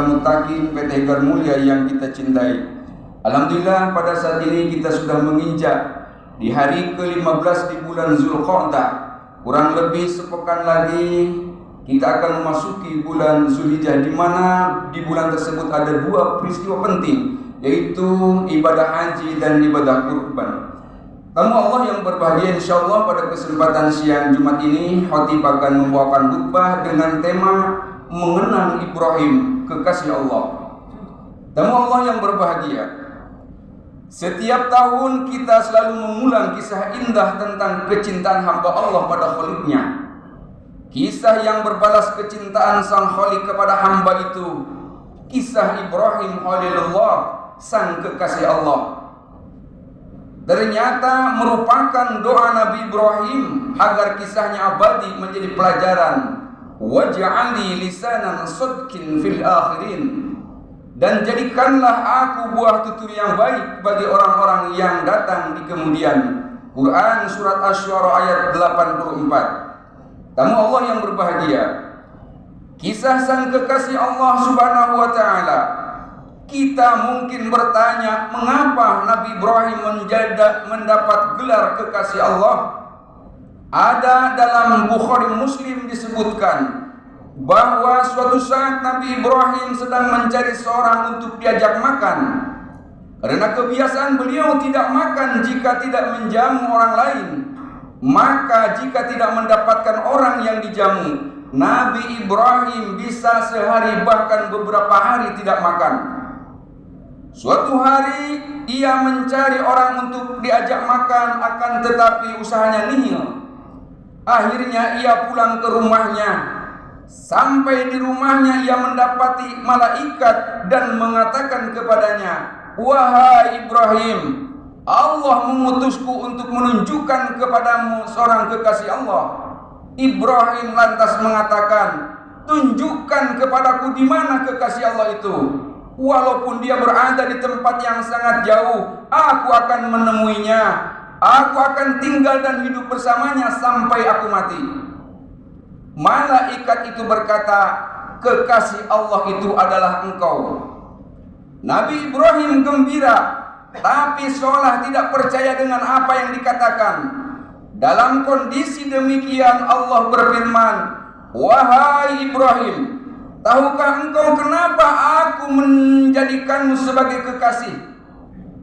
kaum muttaqin PT Gar Mulia yang kita cintai. Alhamdulillah pada saat ini kita sudah menginjak di hari ke-15 di bulan Zulqa'dah. Kurang lebih sepekan lagi kita akan memasuki bulan Zulhijjah, di mana di bulan tersebut ada dua peristiwa penting, yaitu ibadah haji dan ibadah kurban. Tamu Allah yang berbahagia, insyaallah pada kesempatan siang Jumat ini khatib akan membawakan khutbah dengan tema mengenang Ibrahim, kekasih Allah. Tamu Allah yang berbahagia, setiap tahun kita selalu mengulang kisah indah tentang kecintaan hamba Allah pada Khalid-Nya. Kisah yang berbalas kecintaan sang Khalid kepada hamba itu, kisah Ibrahim Khalilullah, sang kekasih Allah. Ternyata merupakan doa Nabi Ibrahim agar kisahnya abadi menjadi pelajaran. Waj'alni lisanan sidqin fil akhirin, dan jadikanlah aku buah tutur yang baik bagi orang-orang yang datang di kemudian. Quran surat Asy-Syu'ara ayat 84. Tamu Allah yang berbahagia, kisah sang kekasih Allah Subhanahu wa taala. Kita mungkin bertanya, mengapa Nabi Ibrahim mendapat gelar kekasih Allah? Ada dalam Bukhari Muslim disebutkan bahwa suatu saat Nabi Ibrahim sedang mencari seorang untuk diajak makan. Karena kebiasaan beliau tidak makan jika tidak menjamu orang lain, maka jika tidak mendapatkan orang yang dijamu, Nabi Ibrahim bisa sehari bahkan beberapa hari tidak makan. Suatu hari ia mencari orang untuk diajak makan, akan tetapi usahanya nihil. Akhirnya ia pulang ke rumahnya. Sampai di rumahnya ia mendapati malaikat dan mengatakan kepadanya, "Wahai Ibrahim, Allah mengutusku untuk menunjukkan kepadamu seorang kekasih Allah." Ibrahim lantas mengatakan, "Tunjukkan kepadaku di mana kekasih Allah itu. Walaupun dia berada di tempat yang sangat jauh, aku akan menemuinya. Aku akan tinggal dan hidup bersamanya sampai aku mati." Malaikat itu berkata, "Kekasih Allah itu adalah engkau." Nabi Ibrahim gembira, tapi seolah tidak percaya dengan apa yang dikatakan. Dalam kondisi demikian Allah berfirman, "Wahai Ibrahim, tahukah engkau kenapa aku menjadikanmu sebagai kekasih?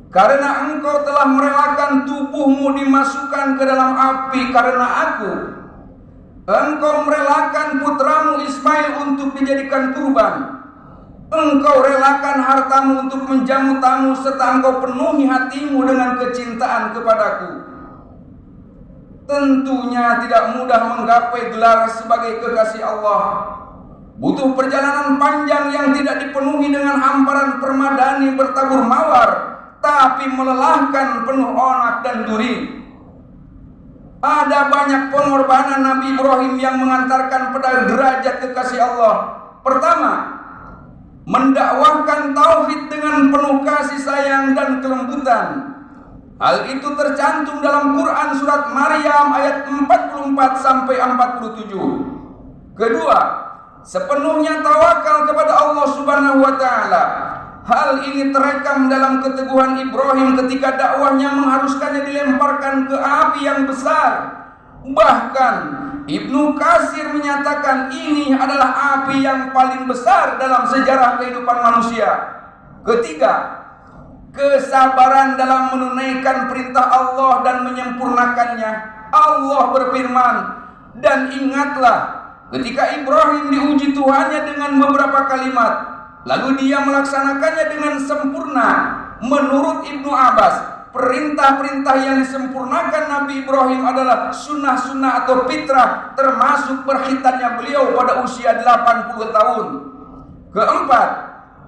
Karena engkau telah merelakan tubuhmu dimasukkan ke dalam api karena aku. Engkau merelakan putramu Ismail untuk dijadikan kurban. Engkau relakan hartamu untuk menjamu tamu, serta engkau penuhi hatimu dengan kecintaan kepadaku. Tentunya tidak mudah menggapai gelar sebagai kekasih Allah. Butuh perjalanan panjang yang tidak dipenuhi dengan hamparan permadani bertabur mawar, tapi melelahkan penuh onak dan duri. Ada banyak pengorbanan Nabi Ibrahim yang mengantarkan pada derajat kekasih Allah. Pertama, mendakwahkan tauhid dengan penuh kasih sayang dan kelembutan. Hal itu tercantum dalam Quran surat Maryam ayat 44 sampai 47. Kedua, sepenuhnya tawakal kepada Allah Subhanahu wa taala. Hal ini terekam dalam keteguhan Ibrahim ketika dakwahnya mengharuskannya dilemparkan ke api yang besar. Bahkan Ibnu Katsir menyatakan ini adalah api yang paling besar dalam sejarah kehidupan manusia. Ketiga, kesabaran dalam menunaikan perintah Allah dan menyempurnakannya. Allah berfirman, "Dan ingatlah ketika Ibrahim diuji Tuhannya dengan beberapa kalimat, lalu dia melaksanakannya dengan sempurna." Menurut Ibnu Abbas, perintah-perintah yang disempurnakan Nabi Ibrahim adalah sunnah-sunnah atau fitrah, termasuk perkhitannya beliau pada usia 80 tahun. Keempat,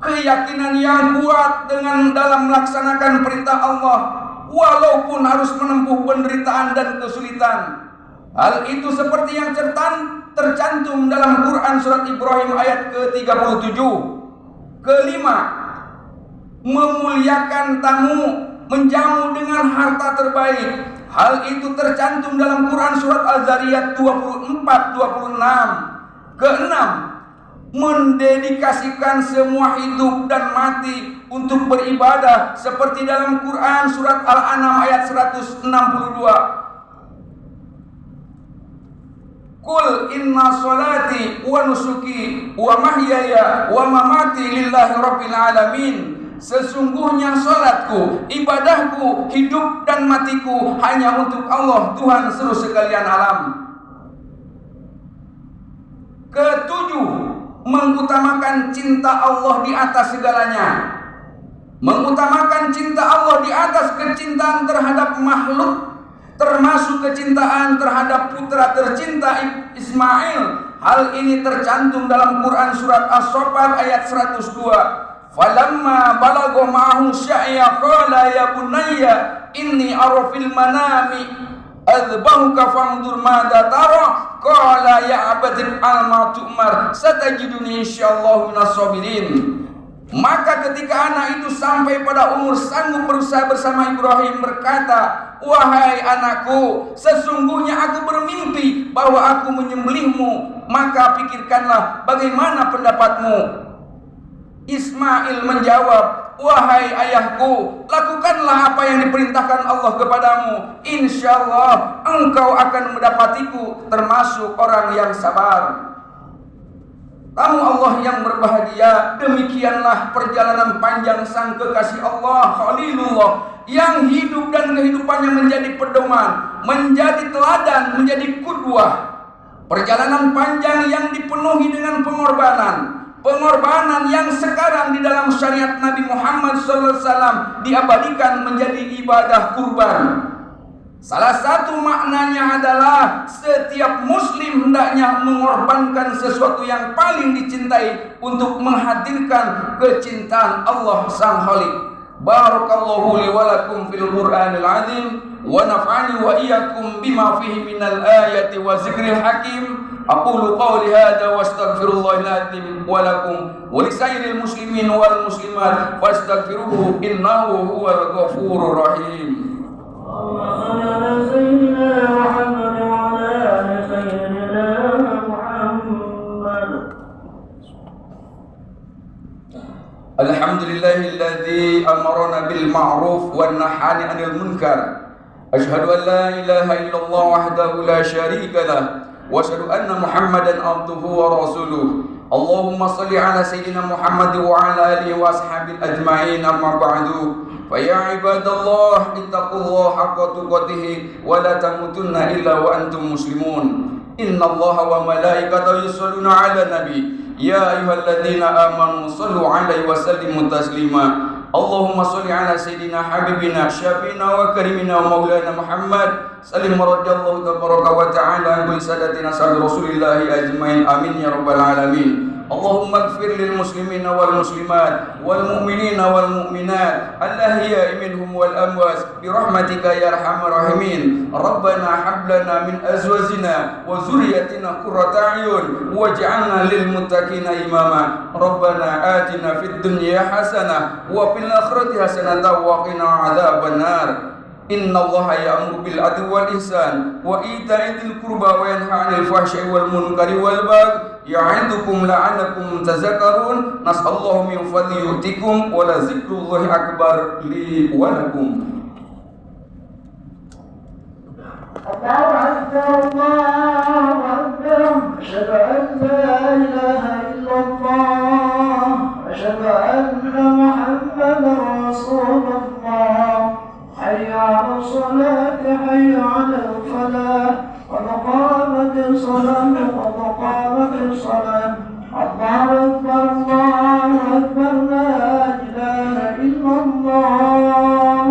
keyakinan yang kuat dalam melaksanakan perintah Allah, walaupun harus menempuh penderitaan dan kesulitan. Hal itu seperti yang tercantum dalam Quran surat Ibrahim ayat ke-37. Kelima, memuliakan tamu, menjamu dengan harta terbaik. Hal itu tercantum dalam Quran surat Az-Zariyat 24-26. Keenam, mendedikasikan semua hidup dan mati untuk beribadah seperti dalam Quran surat Al-An'am ayat 162. Qul inna salati wa nusuki wa mahyaya wa mamati lillahi rabbil alamin. Sesungguhnya salatku, ibadahku, hidup dan matiku hanya untuk Allah, Tuhan seluruh sekalian alam. Ketujuh, mengutamakan cinta Allah di atas segalanya. Mengutamakan cinta Allah di atas kecintaan terhadap makhluk, termasuk kecintaan terhadap putra tercinta Ismail. Hal ini tercantum dalam Quran surat As-Saffat ayat 102. Falamma balagha ma'ahu sya'ya qala ya bunayya inni ara fil manami adbahuka fanzur madza tara qala ya abati alma tu'mar satajiduni insyaallah minas sabirin. Maka ketika anak itu sampai pada umur sanggup berusaha bersama Ibrahim, berkata, wahai anakku, sesungguhnya aku bermimpi bahwa aku menyembelihmu, maka pikirkanlah bagaimana pendapatmu. Ismail menjawab, wahai ayahku, lakukanlah apa yang diperintahkan Allah kepadamu. Insyaallah engkau akan mendapatiku termasuk orang yang sabar. Tamu Allah yang berbahagia, demikianlah perjalanan panjang sang kekasih Allah Khalilullah yang hidup dan kehidupannya menjadi pedoman, menjadi teladan, menjadi qudwah. Perjalanan panjang yang dipenuhi dengan pengorbanan. Pengorbanan yang sekarang di dalam syariat Nabi Muhammad SAW diabadikan menjadi ibadah kurban. Salah satu maknanya adalah setiap muslim hendaknya mengorbankan sesuatu yang paling dicintai untuk menghadirkan kecintaan Allah Sang Khaliq. Barakallahu li wa lakum fil Qur'anil azim wa naf'ani wa iyyakum bima fihi minal ayati wa zikril hakim. Aqulu qawli hadza wa astaghfirullahal azim wa lakum wa lisairil muslimin wal muslimat fastaghfiruhu innahu huwal ghafurur rahim. اللهم صل على سيدنا محمد وعلى آل سيدنا محمد. Alhamdulillahilladzi amarna bil ma'ruf wan nahani 'anil munkar. Asyhadu an la ilaha illallah wahdahu la syarika lah wa asyhadu anna Muhammadan abduhu wa rasuluh. Allahumma shalli ala sayyidina Muhammad wa ala alihi wa ashabihi ajma'in, amma ba'du. Faya ibadallah ittaqullaha haqqa tuqatih wa la tamutunna illa wa antum muslimun. Innallaha wa malaikatahu yusholluna 'alan nabi. Ya ayyuhalladzina amanu shallu 'alaihi wa sallimu taslima. Allahumma shalli ala sayyidina habibina syafiina wa karimina wa maulana Muhammad sallim radhiyallahu tabaraka wa ta'ala an kulli sadatina sahabi Rasulillahi ajmain, amin ya rabbal alamin. Allahumma ighfir lil muslimina wal muslimat wal mu'minina wal mu'minat al-ahya'i minhum wal amwat bi rahmatika ya arhamar rahimin. Rabbana hab lana min azwajina wa dhurriyyatina qurrata a'yun waj'alna lil muttaqina imama. Rabbana atina fid dunya hasanah wa fil akhirati hasanah wa qina adzaban nar. Innallaha ya'muru bil adli wal ihsan wa ita'i dzil qurba wa yanha 'anil fahsya'i wal munkari wal baghi ya'idukum la'allakum tadhakkarun. Nas'allahu min fadli yu'tikum wa la dzikrullahi akbar li wa lakum. Allahu akbar, Allahu akbar. Asyhadu an la ilaha illallah, asyhadu anna Muhammadar Rasulullah. حي على الصلاة حي على الفلاح قد قامت الصلاة قد قامت الصلاة. الله أكبر الله أكبر لا إله إلا الله.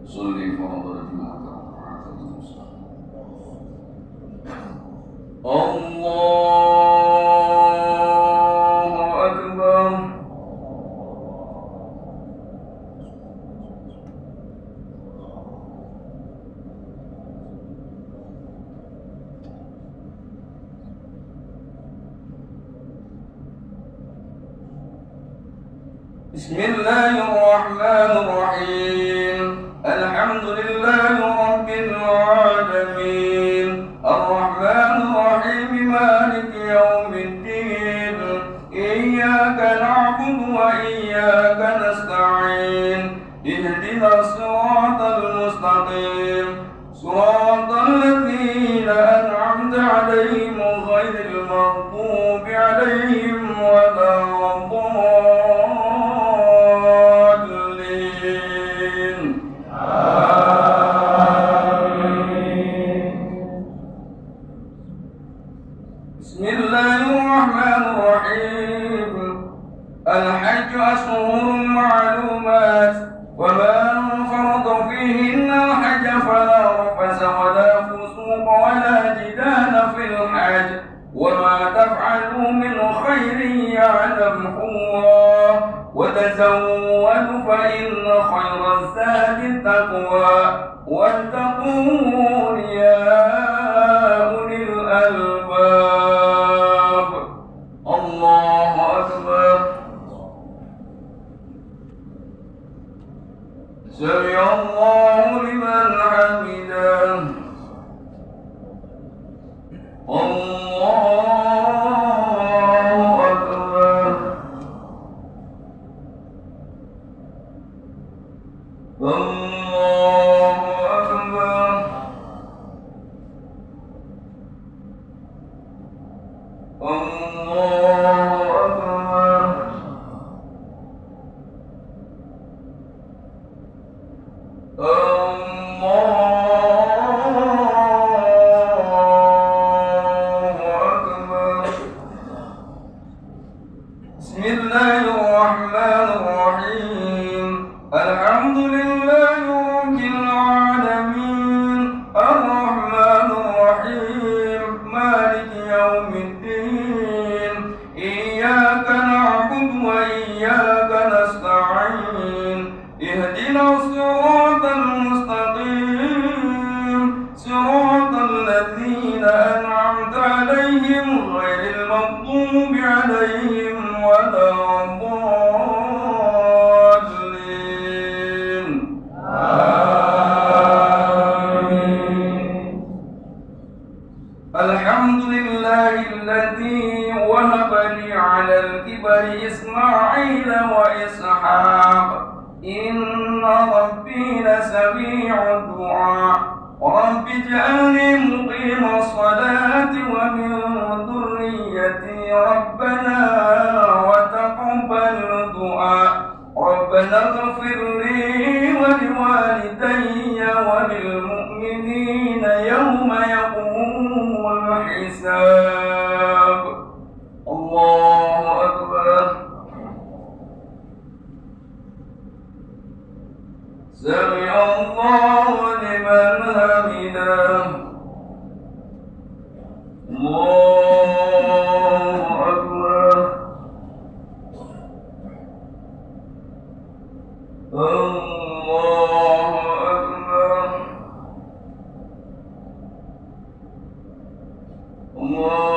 صلي فرض الجمعة. Allahu Akbar. بسم الله الرحمن الرحيم الحمد لله رب العالمين الرحمن الرحيم مالك يوم الدين إياك نعبد وإياك نستعين اهدنا الصراط المستقيم صراط الذين أنعمت عليهم غير المغضوب عليهم ولا الضالين آمين. بسم الله الرحمن الرحيم الحج أشهر معلومات ومن فرض فيهن الحج فلا رفث ولا فسوق ولا جدال في الحج وما تفعلوا من خير يعلمه الله وتزودوا فإن خير الزاد التقوى واتقون يا أولي الألباب. الله أكبر. سمع الله لمن حمده. الله أكبر. الله أكبر. الله أكبر. بسم الله الرحمن الرحيم الحمد لله رب العالمين الرحمن الرحيم مالك يوم الدين إياك نعبد وإياك نستعين اهدنا الصراط المستقيم صراط الذين أنعمت عليهم غير المغضوب عليهم ولا الضالين آمين. الحمد لله الذي وهب لي على الكبر إسماعيل وإسحاق إن ربي لسميع الدعاء رب اجعلني مقيم الصلاة ومن ذريتي ربنا وتقبل دعاء ربنا اغفر لي ولوالدي وللمؤمنين يوم يقوم الحساب. الله أكبر. سمع الله لمن حمده. الله أكبر. الله أكبر. الله